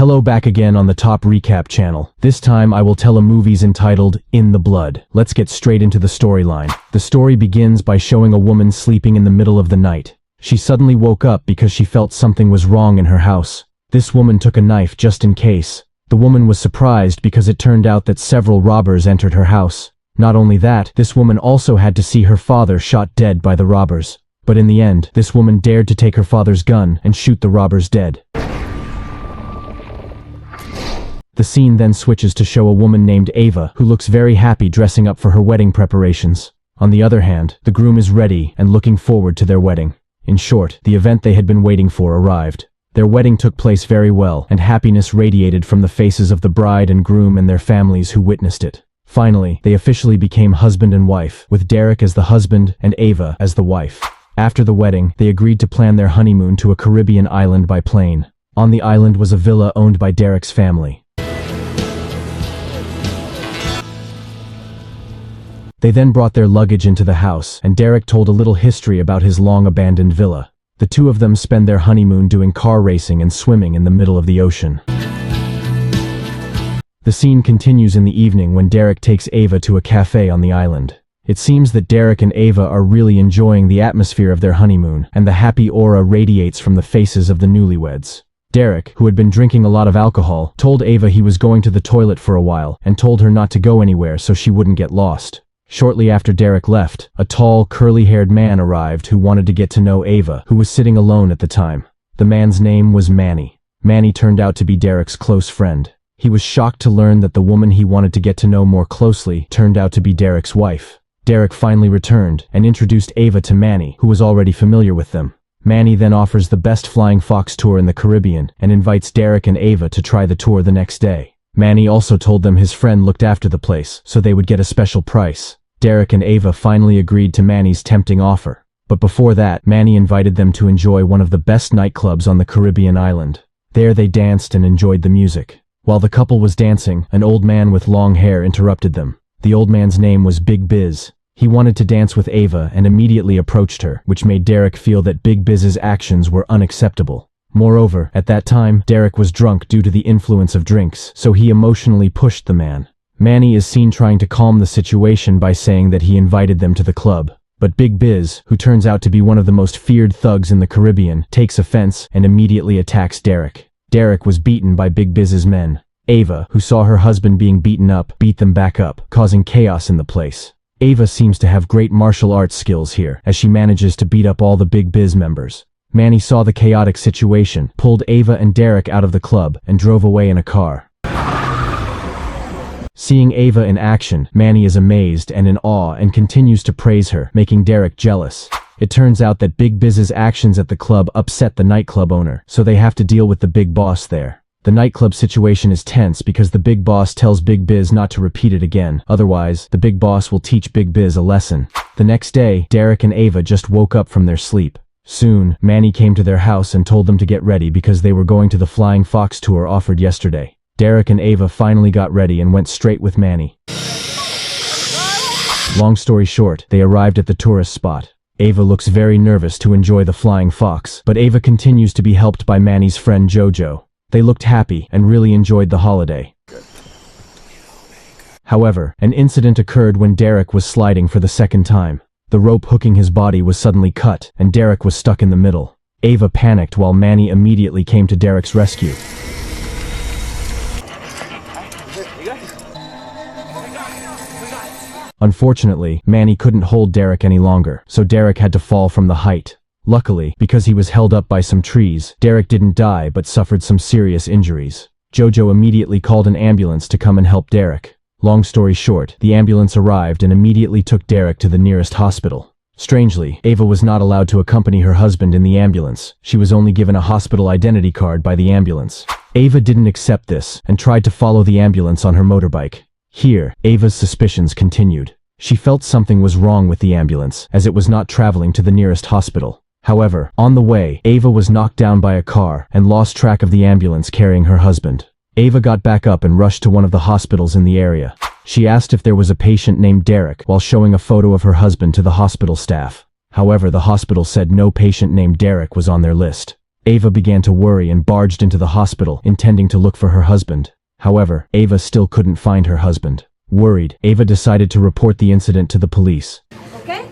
Hello, back again on the Top Recap channel. This time I will tell a movie's entitled In the Blood. Let's get straight into the storyline. The story begins by showing a woman sleeping in the middle of the night. She suddenly woke up because she felt something was wrong in her house. This woman took a knife just in case. The woman was surprised because it turned out that several robbers entered her house. Not only that, this woman also had to see her father shot dead by the robbers. But in the end, this woman dared to take her father's gun and shoot the robbers dead. The scene then switches to show a woman named Ava who looks very happy dressing up for her wedding preparations. On the other hand, the groom is ready and looking forward to their wedding. In short, the event they had been waiting for arrived. Their wedding took place very well, and happiness radiated from the faces of the bride and groom and their families who witnessed it. Finally, they officially became husband and wife, with Derek as the husband and Ava as the wife. After the wedding, they agreed to plan their honeymoon to a Caribbean island by plane. On the island was a villa owned by Derek's family. They then brought their luggage into the house, and Derek told a little history about his long-abandoned villa. The two of them spend their honeymoon doing car racing and swimming in the middle of the ocean. The scene continues in the evening when Derek takes Ava to a cafe on the island. It seems that Derek and Ava are really enjoying the atmosphere of their honeymoon, and the happy aura radiates from the faces of the newlyweds. Derek, who had been drinking a lot of alcohol, told Ava he was going to the toilet for a while, and told her not to go anywhere so she wouldn't get lost. Shortly after Derek left, a tall, curly-haired man arrived who wanted to get to know Ava, who was sitting alone at the time. The man's name was Manny. Manny turned out to be Derek's close friend. He was shocked to learn that the woman he wanted to get to know more closely turned out to be Derek's wife. Derek finally returned and introduced Ava to Manny, who was already familiar with them. Manny then offers the best Flying Fox tour in the Caribbean and invites Derek and Ava to try the tour the next day. Manny also told them his friend looked after the place, so they would get a special price. Derek and Ava finally agreed to Manny's tempting offer. But before that, Manny invited them to enjoy one of the best nightclubs on the Caribbean island. There they danced and enjoyed the music. While the couple was dancing, an old man with long hair interrupted them. The old man's name was Big Biz. He wanted to dance with Ava and immediately approached her, which made Derek feel that Big Biz's actions were unacceptable. Moreover, at that time, Derek was drunk due to the influence of drinks, so he emotionally pushed the man. Manny is seen trying to calm the situation by saying that he invited them to the club. But Big Biz, who turns out to be one of the most feared thugs in the Caribbean, takes offense and immediately attacks Derek. Derek was beaten by Big Biz's men. Ava, who saw her husband being beaten up, beat them back up, causing chaos in the place. Ava seems to have great martial arts skills here, as she manages to beat up all the Big Biz members. Manny saw the chaotic situation, pulled Ava and Derek out of the club, and drove away in a car. Seeing Ava in action, Manny is amazed and in awe and continues to praise her, making Derek jealous. It turns out that Big Biz's actions at the club upset the nightclub owner, so they have to deal with the big boss there. The nightclub situation is tense because the big boss tells Big Biz not to repeat it again, otherwise, the big boss will teach Big Biz a lesson. The next day, Derek and Ava just woke up from their sleep. Soon, Manny came to their house and told them to get ready because they were going to the Flying Fox tour offered yesterday. Derek and Ava finally got ready and went straight with Manny. Long story short, they arrived at the tourist spot. Ava looks very nervous to enjoy the Flying Fox, but Ava continues to be helped by Manny's friend Jojo. They looked happy and really enjoyed the holiday. However, an incident occurred when Derek was sliding for the second time. The rope hooking his body was suddenly cut, and Derek was stuck in the middle. Ava panicked while Manny immediately came to Derek's rescue. Unfortunately, Manny couldn't hold Derek any longer, so Derek had to fall from the height. Luckily, because he was held up by some trees, Derek didn't die but suffered some serious injuries. Jojo immediately called an ambulance to come and help Derek. Long story short, the ambulance arrived and immediately took Derek to the nearest hospital. Strangely, Ava was not allowed to accompany her husband in the ambulance. She was only given a hospital identity card by the ambulance. Ava didn't accept this and tried to follow the ambulance on her motorbike. Here, Ava's suspicions continued. She felt something was wrong with the ambulance, as it was not traveling to the nearest hospital. However, on the way, Ava was knocked down by a car and lost track of the ambulance carrying her husband. Ava got back up and rushed to one of the hospitals in the area. She asked if there was a patient named Derek while showing a photo of her husband to the hospital staff. However, the hospital said no patient named Derek was on their list. Ava began to worry and barged into the hospital, intending to look for her husband. However, Ava still couldn't find her husband. Worried, Ava decided to report the incident to the police. Okay?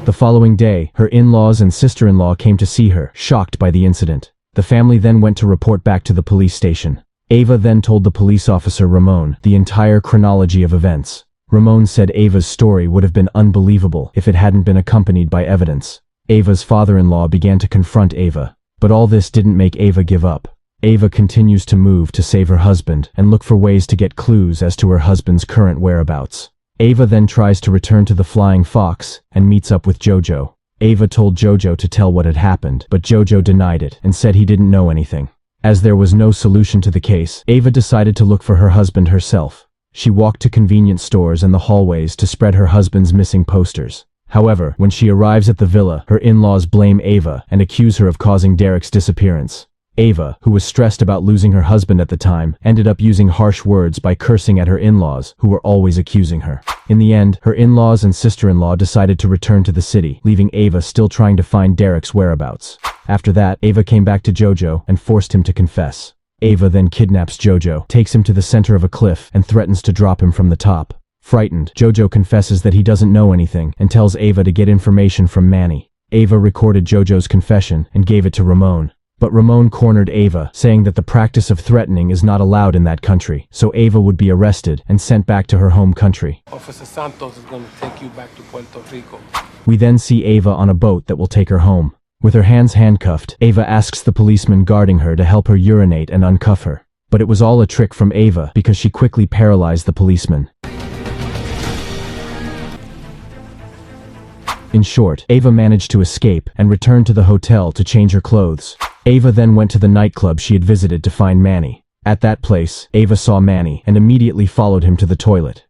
The following day, her in-laws and sister-in-law came to see her, shocked by the incident. The family then went to report back to the police station. Ava then told the police officer Ramon the entire chronology of events. Ramon said Ava's story would have been unbelievable if it hadn't been accompanied by evidence. Ava's father-in-law began to confront Ava, but all this didn't make Ava give up. Ava continues to move to save her husband and look for ways to get clues as to her husband's current whereabouts. Ava then tries to return to the Flying Fox and meets up with Jojo. Ava told Jojo to tell what had happened, but Jojo denied it and said he didn't know anything. As there was no solution to the case, Ava decided to look for her husband herself. She walked to convenience stores and the hallways to spread her husband's missing posters. However, when she arrives at the villa, her in-laws blame Ava and accuse her of causing Derek's disappearance. Ava, who was stressed about losing her husband at the time, ended up using harsh words by cursing at her in-laws, who were always accusing her. In the end, her in-laws and sister-in-law decided to return to the city, leaving Ava still trying to find Derek's whereabouts. After that, Ava came back to Jojo and forced him to confess. Ava then kidnaps Jojo, takes him to the center of a cliff, and threatens to drop him from the top. Frightened, Jojo confesses that he doesn't know anything and tells Ava to get information from Manny. Ava recorded Jojo's confession and gave it to Ramon. But Ramon cornered Ava, saying that the practice of threatening is not allowed in that country, so Ava would be arrested and sent back to her home country. Officer Santos is going to take you back to Puerto Rico. We then see Ava on a boat that will take her home. With her hands handcuffed, Ava asks the policeman guarding her to help her urinate and uncuff her. But it was all a trick from Ava because she quickly paralyzed the policeman. In short, Ava managed to escape and returned to the hotel to change her clothes. Ava then went to the nightclub she had visited to find Manny. At that place, Ava saw Manny and immediately followed him to the toilet.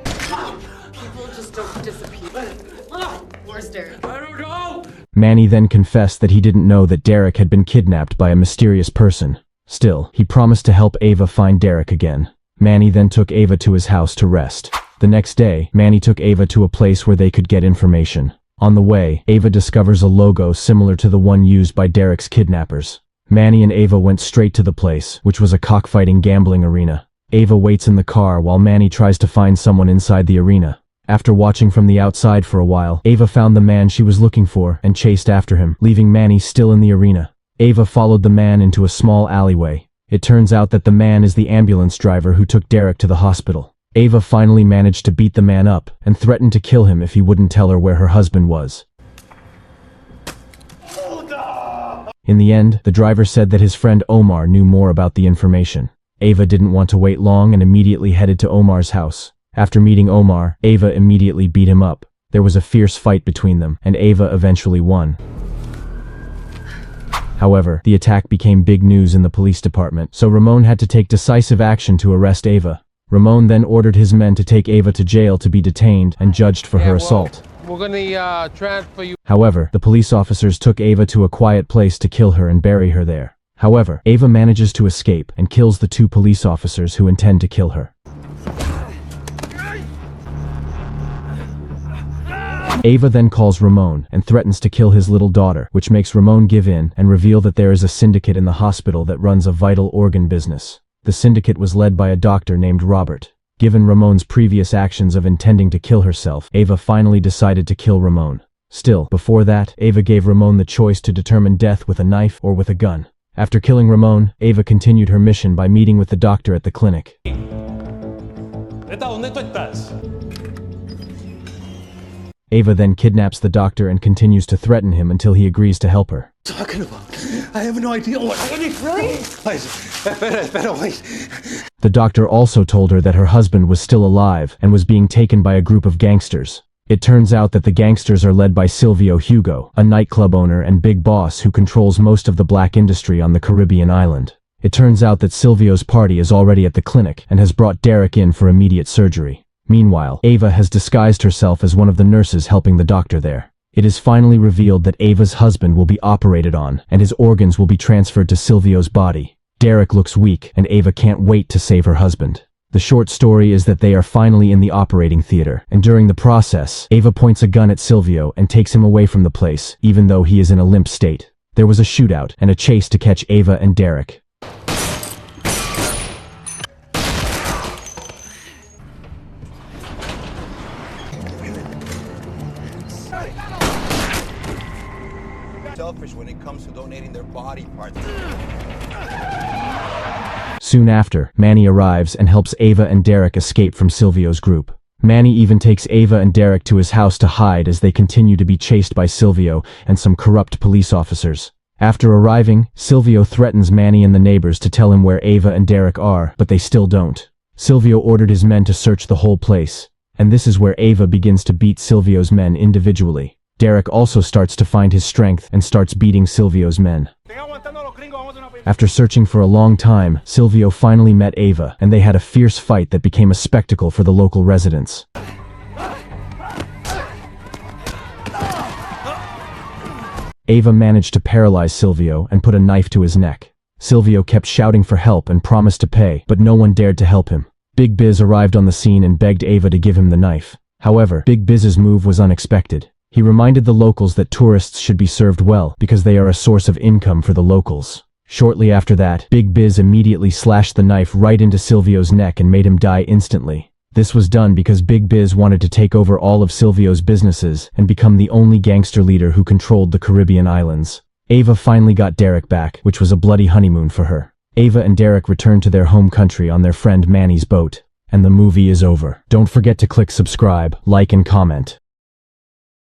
People just don't disappear. Where's Derek? I don't know! Manny then confessed that he didn't know that Derek had been kidnapped by a mysterious person. Still, he promised to help Ava find Derek again. Manny then took Ava to his house to rest. The next day, Manny took Ava to a place where they could get information. On the way, Ava discovers a logo similar to the one used by Derek's kidnappers. Manny and Ava went straight to the place, which was a cockfighting gambling arena. Ava waits in the car while Manny tries to find someone inside the arena. After watching from the outside for a while, Ava found the man she was looking for and chased after him, leaving Manny still in the arena. Ava followed the man into a small alleyway. It turns out that the man is the ambulance driver who took Derek to the hospital. Ava finally managed to beat the man up and threatened to kill him if he wouldn't tell her where her husband was. In the end, the driver said that his friend Omar knew more about the information. Ava didn't want to wait long and immediately headed to Omar's house. After meeting Omar, Ava immediately beat him up. There was a fierce fight between them, and Ava eventually won. However, the attack became big news in the police department, so Ramon had to take decisive action to arrest Ava. Ramon then ordered his men to take Ava to jail to be detained and judged for her assault. We're gonna transfer you. However, the police officers took Ava to a quiet place to kill her and bury her there. However, Ava manages to escape and kills the two police officers who intend to kill her. Ava then calls Ramon and threatens to kill his little daughter, which makes Ramon give in and reveal that there is a syndicate in the hospital that runs a vital organ business. The syndicate was led by a doctor named Robert. Given Ramon's previous actions of intending to kill herself, Ava finally decided to kill Ramon. Still, before that, Ava gave Ramon the choice to determine death with a knife or with a gun. After killing Ramon, Ava continued her mission by meeting with the doctor at the clinic. ¿Dónde tú estás? Ava then kidnaps the doctor and continues to threaten him until he agrees to help her. Talking about? I have no idea what. Really? Espera, wait. The doctor also told her that her husband was still alive and was being taken by a group of gangsters. It turns out that the gangsters are led by Silvio Hugo, a nightclub owner and big boss who controls most of the black industry on the Caribbean island. It turns out that Silvio's party is already at the clinic and has brought Derek in for immediate surgery. Meanwhile, Ava has disguised herself as one of the nurses helping the doctor there. It is finally revealed that Ava's husband will be operated on, and his organs will be transferred to Silvio's body. Derek looks weak, and Ava can't wait to save her husband. The short story is that they are finally in the operating theater, and during the process, Ava points a gun at Silvio and takes him away from the place, even though he is in a limp state. There was a shootout and a chase to catch Ava and Derek. Selfish when it comes to donating their body parts. Soon after, Manny arrives and helps Ava and Derek escape from Silvio's group. Manny even takes Ava and Derek to his house to hide as they continue to be chased by Silvio and some corrupt police officers. After arriving, Silvio threatens Manny and the neighbors to tell him where Ava and Derek are, but they still don't. Silvio ordered his men to search the whole place, and this is where Ava begins to beat Silvio's men individually. Derek also starts to find his strength and starts beating Silvio's men. After searching for a long time, Silvio finally met Ava, and they had a fierce fight that became a spectacle for the local residents. Ava managed to paralyze Silvio and put a knife to his neck. Silvio kept shouting for help and promised to pay, but no one dared to help him. Big Biz arrived on the scene and begged Ava to give him the knife. However, Big Biz's move was unexpected. He reminded the locals that tourists should be served well because they are a source of income for the locals. Shortly after that, Big Biz immediately slashed the knife right into Silvio's neck and made him die instantly. This was done because Big Biz wanted to take over all of Silvio's businesses and become the only gangster leader who controlled the Caribbean islands. Ava finally got Derek back, which was a bloody honeymoon for her. Ava and Derek returned to their home country on their friend Manny's boat. And the movie is over. Don't forget to click subscribe, like and comment.